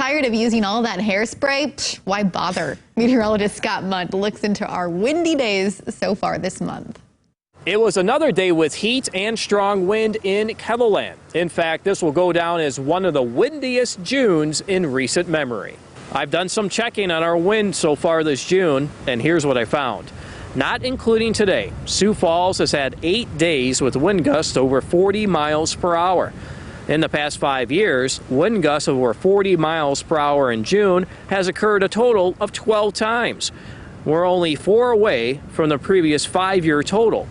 Tired of using all that hairspray? Psh, why bother? Meteorologist Scott Munt looks into our windy days so far this month. It was another day with heat and strong wind in KELOLAND. In fact, this will go down as one of the windiest Junes in recent memory. I've done some checking on our wind so far this June, and here's what I found. Not including today, Sioux Falls has had 8 days with wind gusts over 40 miles per hour. In the past 5 years, wind gusts over 40 miles per hour in June has occurred a total of 12 times. We're only 4 away from the previous 5-year total.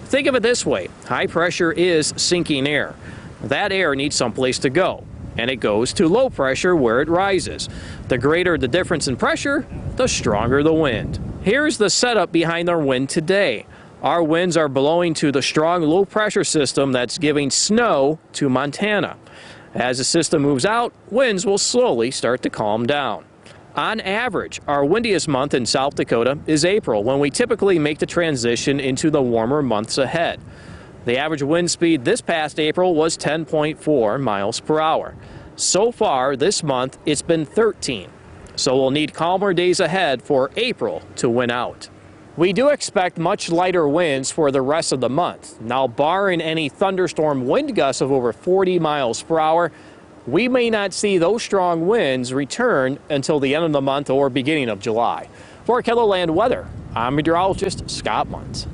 Think of it this way, high pressure is sinking air. That air needs someplace to go, and it goes to low pressure where it rises. The greater the difference in pressure, the stronger the wind. Here's the setup behind our wind today. Our winds are blowing to the strong low pressure system that's giving snow to Montana. As the system moves out, winds will slowly start to calm down. On average, our windiest month in South Dakota is April, when we typically make the transition into the warmer months ahead. The average wind speed this past April was 10.4 miles per hour. So far this month, it's been 13. So we'll need calmer days ahead for April to win out. We do expect much lighter winds for the rest of the month. Now, barring any thunderstorm wind gusts of over 40 miles per hour, we may not see those strong winds return until the end of the month or beginning of July. For KELOLAND weather, I'm meteorologist Scott Munt.